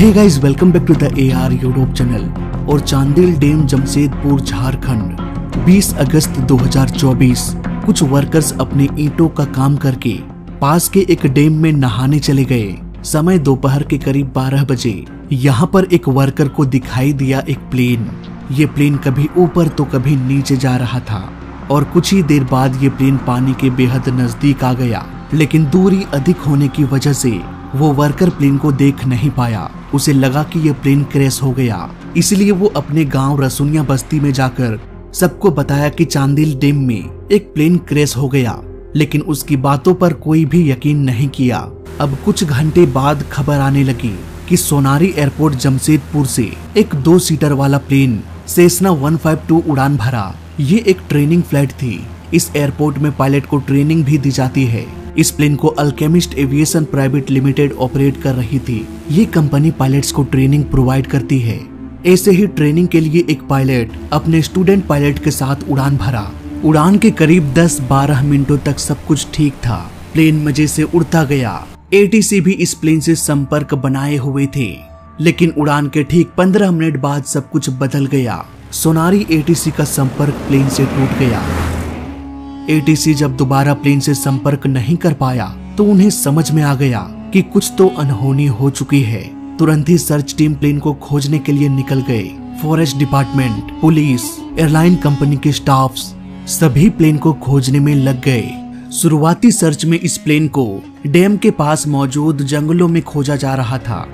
Hey guys, welcome back to the AR YouTube channel. और Chandil dam Jamshedpur Jharkhand 20 अगस्त 2024 कुछ workers अपने ईंटों का काम करके पास के एक डैम में नहाने चले गए। समय दोपहर के करीब 12 बजे यहाँ पर एक वर्कर को दिखाई दिया एक प्लेन। ये प्लेन कभी ऊपर तो कभी नीचे जा रहा था और कुछ ही देर बाद ये प्लेन पानी के बेहद नजदीक आ गया, लेकिन दूरी अधिक होने की वजह से वो वर्कर प्लेन को देख नहीं पाया। उसे लगा कि ये प्लेन क्रैश हो गया, इसलिए वो अपने गांव रसुनिया बस्ती में जाकर सबको बताया कि चांदिल डैम में एक प्लेन क्रैश हो गया, लेकिन उसकी बातों पर कोई भी यकीन नहीं किया। अब कुछ घंटे बाद खबर आने लगी कि सोनारी एयरपोर्ट जमशेदपुर से एक 2 सीटर वाला प्लेन सेसना 152 उड़ान भरा। ये एक ट्रेनिंग फ्लाइट थी। इस एयरपोर्ट में पायलट को ट्रेनिंग भी दी जाती है। इस प्लेन को alchemist aviation private limited operate कर रही थी। ये कंपनी पायलट्स को ट्रेनिंग प्रोवाइड करती है। ऐसे ही ट्रेनिंग के लिए एक पायलट अपने स्टूडेंट पायलट के साथ उड़ान भरा। उड़ान के करीब 10-12 मिनटों तक सब कुछ ठीक था। प्लेन मजे से उड़ता गया। ATC भी इस प्लेन से संपर्क बनाए हुए थे, लेकिन उड़ान के ठीक 15 मिनट बाद सब कुछ बदल गया। सोनारी ATC का संपर्क प्लेन से टूट गया। ATC जब दोबारा प्लेन से संपर्क नहीं कर पाया तो उन्हें समझ में आ गया कि कुछ तो अनहोनी हो चुकी है। तुरंत ही सर्च टीम प्लेन को खोजने के लिए निकल गए। Forest department, police, airline company के स्टाफ्स सभी प्लेन को खोजने में लग गए। शुरुआती सर्च में इस प्लेन को डैम के पास मौजूद जंगलों में खोजा जा रहा था।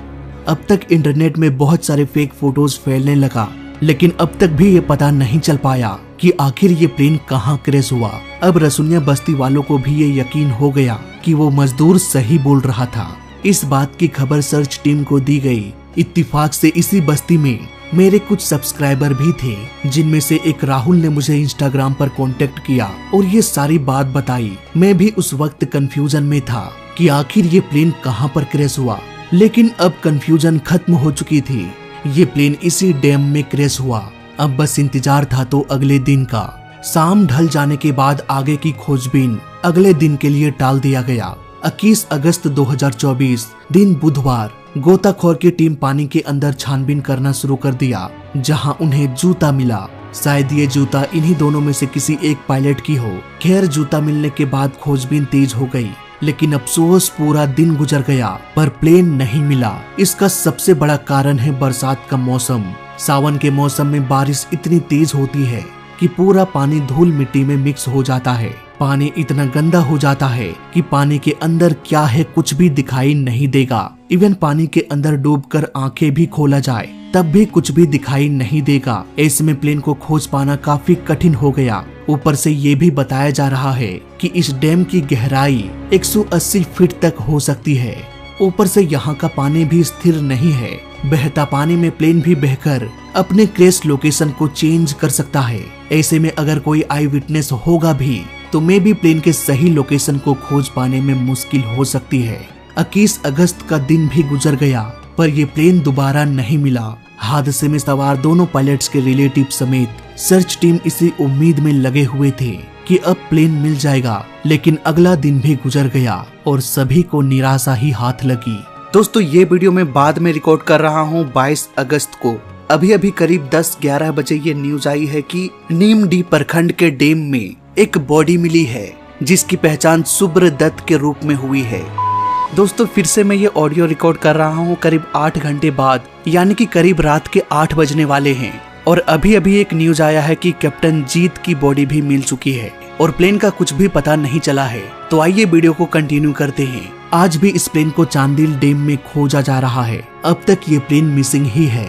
अब तक इंटरनेट में बहुत सारे फेक फोटोज फैलने लगा, लेकिन अब तक भी ये पता नहीं चल पाया कि आखिर ये प्लेन कहाँ क्रैश हुआ। अब रसुनिया बस्ती वालों को भी ये यकीन हो गया कि वो मजदूर सही बोल रहा था। इस बात की खबर सर्च टीम को दी गई। इत्तेफाक से इसी बस्ती में मेरे कुछ सब्सक्राइबर भी थे, जिनमें से एक राहुल ने मुझे इंस्टाग्राम पर कांटेक्ट किया और ये सारी बात बताई। मैं भी उस वक्त कंफ्यूजन में था कि आखिर ये प्लेन कहाँ पर क्रैश हुआ, लेकिन अब कंफ्यूजन खत्म हो चुकी थी। ये प्लेन इसी डैम में क्रैश हुआ। अब बस इंतजार था तो अगले दिन का। शाम ढल जाने के बाद आगे की खोजबीन अगले दिन के लिए टाल दिया गया। 21 अगस्त 2024 दिन बुधवार गोताखोर की टीम पानी के अंदर छानबीन करना शुरू कर दिया, जहां उन्हें जूता मिला। शायद ये जूता इन्हीं दोनों में से किसी एक पायलट की हो। खैर, जूता मिलने के बाद खोजबीन तेज हो गई, लेकिन अफसोस पूरा दिन गुजर गया पर प्लेन नहीं मिला। इसका सबसे बड़ा कारण है बरसात का मौसम। सावन के मौसम में बारिश इतनी तेज होती है कि पूरा पानी धूल मिट्टी में मिक्स हो जाता है। पानी इतना गंदा हो जाता है कि पानी के अंदर क्या है कुछ भी दिखाई नहीं देगा। इवन पानी के अंदर डूबकर आंखें भी खोला जाए तब भी कुछ भी दिखाई नहीं देगा। ऐसे में प्लेन को खोज पाना काफी कठिन हो गया। ऊपर से ये भी बताया जा रहा है कि इस डैम की गहराई 180 फीट तक हो सकती है। ऊपर से यहाँ का पानी भी स्थिर नहीं है। बहता पानी में प्लेन भी बहकर अपने क्रैश लोकेशन को चेंज कर सकता है। ऐसे में अगर कोई आई विटनेस होगा भी तो मे भी प्लेन के सही लोकेशन को खोज पाने में मुश्किल हो सकती है। 21 अगस्त का दिन भी गुजर गया पर ये प्लेन दोबारा नहीं मिला। हादसे में सवार दोनों पायलट्स के रिलेटिव समेत सर्च टीम इसी उम्मीद में लगे हुए थे कि अब प्लेन मिल जाएगा, लेकिन अगला दिन भी गुजर गया और सभी को निराशा ही हाथ लगी। दोस्तों, ये वीडियो मैं बाद में रिकॉर्ड कर रहा हूँ 22 अगस्त को। अभी करीब 10-11 बजे ये न्यूज आई है कि नीमडी प्रखंड के डैम में एक बॉडी मिली है, जिसकी पहचान सुब्र दत्त के रूप में हुई है। दोस्तों, फिर से मैं ये ऑडियो रिकॉर्ड कर रहा हूँ करीब 8 घंटे बाद, यानी कि करीब रात के 8 बजने वाले हैं। और अभी एक न्यूज आया है कि कैप्टन जीत की बॉडी भी मिल चुकी है और प्लेन का कुछ भी पता नहीं चला है। तो आइए वीडियो को कंटिन्यू करते हैं। आज भी इस प्लेन को चांदिल डैम में खोजा जा रहा है। अब तक ये प्लेन मिसिंग ही है।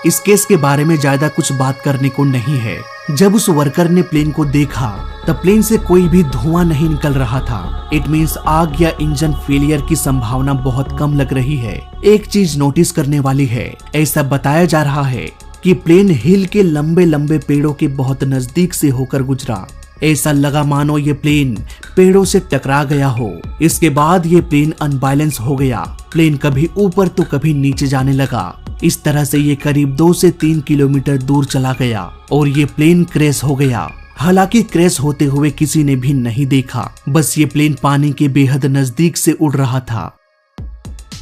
इस केस के बारे में ज्यादा कुछ बात करने को नहीं है। जब उस वर्कर ने प्लेन को देखा तब प्लेन से कोई भी धुआं नहीं निकल रहा था। इट मीन्स आग या इंजन फेलियर की संभावना बहुत कम लग रही है। एक चीज नोटिस करने वाली है, ऐसा बताया जा रहा है कि प्लेन हिल के लंबे लंबे पेड़ों के बहुत नजदीक से होकर गुजरा। ऐसा लगा मानो ये प्लेन पेड़ों से टकरा गया हो। इसके बाद ये प्लेन अनबैलेंस हो गया। प्लेन कभी ऊपर तो कभी नीचे जाने लगा। इस तरह से ये करीब 2 से 3 किलोमीटर दूर चला गया और ये प्लेन क्रैश हो गया। हालांकि क्रैश होते हुए किसी ने भी नहीं देखा, बस ये प्लेन पानी के बेहद नजदीक से उड़ रहा था।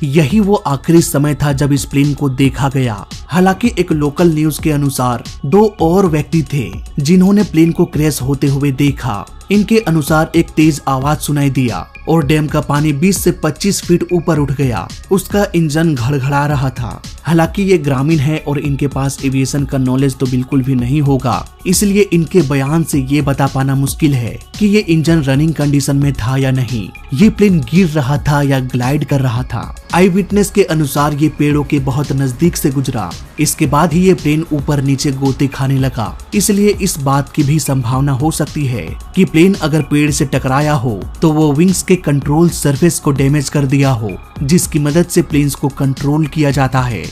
यही वो आखिरी समय था जब इस प्लेन को देखा गया। हालांकि एक लोकल न्यूज के अनुसार 2 और व्यक्ति थे जिन्होंने प्लेन को क्रैश होते हुए देखा। इनके अनुसार एक तेज आवाज सुनाई दिया और डैम का पानी 20 से 25 फीट ऊपर उठ गया। उसका इंजन घड़घड़ा रहा था। हालांकि ये ग्रामीण है और इनके पास एविएशन का नॉलेज तो बिल्कुल भी नहीं होगा, इसलिए इनके बयान से ये बता पाना मुश्किल है कि ये इंजन रनिंग कंडीशन में था या नहीं, ये प्लेन गिर रहा था या ग्लाइड कर रहा था। आई विटनेस के अनुसार ये पेड़ों के बहुत नजदीक से गुजरा। इसके बाद ही ये प्लेन ऊपर नीचे गोते खाने लगा, इसलिए इस बात की भी संभावना हो सकती है कि प्लेन अगर पेड़ से टकराया हो तो वो विंग्स के कंट्रोल सरफेस को डैमेज कर दिया हो, जिसकी मदद से प्लेन्स को कंट्रोल किया जाता है।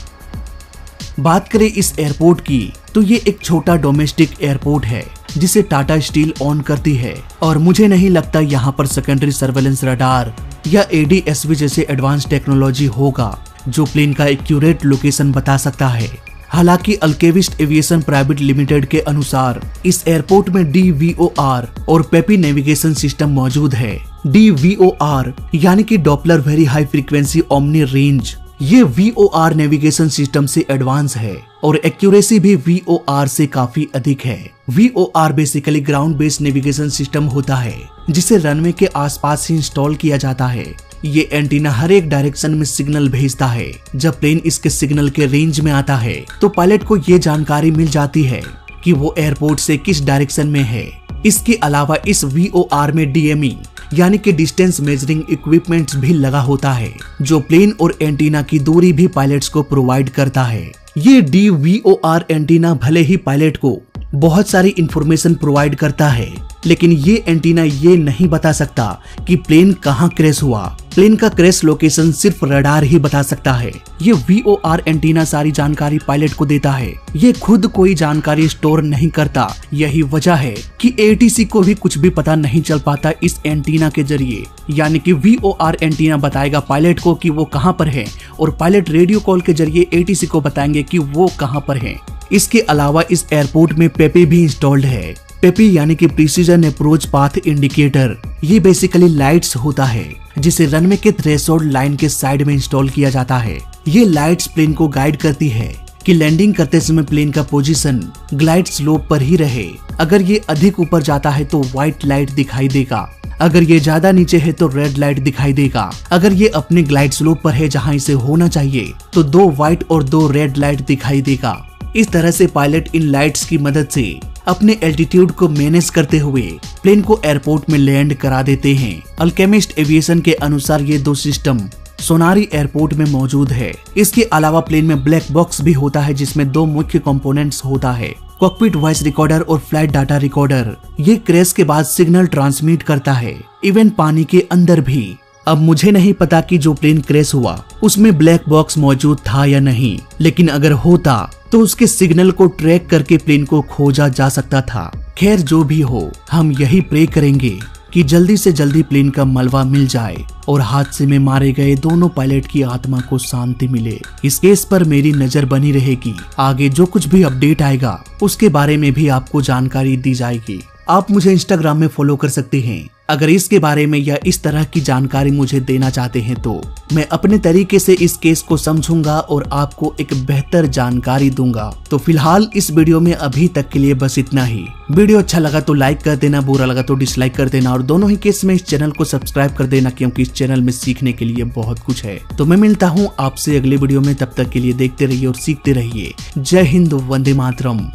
बात करें इस एयरपोर्ट की तो ये एक छोटा डोमेस्टिक एयरपोर्ट है जिसे टाटा स्टील ऑन करती है और मुझे नहीं लगता यहाँ पर सेकेंडरी सर्वेलेंस रडार या ADSB जैसे एडवांस टेक्नोलॉजी होगा जो प्लेन का एक्यूरेट लोकेशन बता सकता है। हालांकि अल्केविस्ट एविएशन प्राइवेट लिमिटेड के अनुसार इस एयरपोर्ट में DVOR और पेपी नेविगेशन सिस्टम मौजूद है। DVOR यानी कि Doppler very high frequency omni range. ये VOR नेविगेशन सिस्टम से एडवांस है और एक्यूरेसी भी VOR से काफी अधिक है। VOR basically ground based navigation system होता है जिसे रनवे के आसपास ही इंस्टॉल किया जाता है। ये एंटीना हर एक डायरेक्शन में सिग्नल भेजता है। जब प्लेन इसके सिग्नल के रेंज में आता है तो पायलट को ये जानकारी मिल जाती है कि वो एयरपोर्ट से किस डायरेक्शन में है। इसके अलावा इस VOR में DME यानी कि डिस्टेंस मेजरिंग इक्विपमेंट्स भी लगा होता है जो प्लेन और एंटीना की दूरी भी पायलट्स को प्रोवाइड करता है। ये DVOR एंटीना भले ही पायलट को बहुत सारी इंफॉर्मेशन प्रोवाइड करता है, लेकिन ये एंटीना ये नहीं बता सकता कि प्लेन कहाँ क्रैश हुआ। प्लेन का क्रैश लोकेशन सिर्फ रडार ही बता सकता है। ये VOR एंटीना सारी जानकारी पायलट को देता है। ये खुद कोई जानकारी स्टोर नहीं करता। यही वजह है कि ATC को भी कुछ भी पता नहीं चल पाता इस एंटीना के जरिए। यानी कि VOR एंटीना बताएगा पायलट को कि वो कहाँ पर है और पायलट रेडियो कॉल के जरिए ATC को बताएंगे कि वो कहाँ पर है। इसके अलावा इस एयरपोर्ट में पेपी भी इंस्टॉल्ड है। पेपी यानी कि प्रिसीजन अप्रोच पाथ इंडिकेटर। ये बेसिकली लाइट्स होता है जिसे रनवे के थ्रेशोल्ड लाइन के साइड में इंस्टॉल किया जाता है। ये लाइट्स प्लेन को गाइड करती है कि लैंडिंग करते समय प्लेन का पोजीशन ग्लाइड स्लोप पर ही रहे। अगर ये अधिक ऊपर जाता है तो व्हाइट लाइट दिखाई देगा, अगर ये ज्यादा नीचे है तो रेड लाइट दिखाई देगा। अगर ये अपने ग्लाइड स्लोप पर है जहाँ इसे होना चाहिए तो 2 व्हाइट और 2 रेड लाइट दिखाई देगा। इस तरह से पायलट इन लाइट्स की मदद से अपने एल्टीट्यूड को मैनेज करते हुए प्लेन को एयरपोर्ट में लैंड करा देते हैं। अल्केमिस्ट एविएशन के अनुसार ये 2 सिस्टम सोनारी एयरपोर्ट में मौजूद है। इसके अलावा प्लेन में ब्लैक बॉक्स भी होता है जिसमें 2 मुख्य कंपोनेंट्स होता है, कॉकपिट वॉइस रिकॉर्डर और फ्लाइट डाटा रिकॉर्डर। ये क्रैश के बाद सिग्नल ट्रांसमिट करता है, इवन पानी के अंदर भी। अब मुझे नहीं पता कि जो प्लेन क्रैश हुआ उसमें ब्लैक बॉक्स मौजूद था या नहीं, लेकिन अगर होता तो उसके सिग्नल को ट्रैक करके प्लेन को खोजा जा सकता था। खैर जो भी हो, हम यही प्रे करेंगे कि जल्दी से जल्दी प्लेन का मलबा मिल जाए और हादसे में मारे गए दोनों पायलट की आत्मा को शांति मिले। इस केस पर मेरी नजर बनी रहेगी। आगे जो कुछ भी अपडेट आएगा उसके बारे में भी आपको जानकारी दी जाएगी। आप मुझे इंस्टाग्राम में फॉलो कर सकते हैं। अगर इसके बारे में या इस तरह की जानकारी मुझे देना चाहते हैं तो मैं अपने तरीके से इस केस को समझूंगा और आपको एक बेहतर जानकारी दूंगा। तो फिलहाल इस वीडियो में अभी तक के लिए बस इतना ही। वीडियो अच्छा लगा तो लाइक कर देना, बुरा लगा तो डिसलाइक कर देना और दोनों ही केस में इस चैनल को सब्सक्राइब कर देना, क्योंकि इस चैनल में सीखने के लिए बहुत कुछ है। तो मैं मिलता हूँ आपसे अगले वीडियो में, तब तक के लिए देखते रहिए और सीखते रहिए। जय हिंद, वंदे मातरम।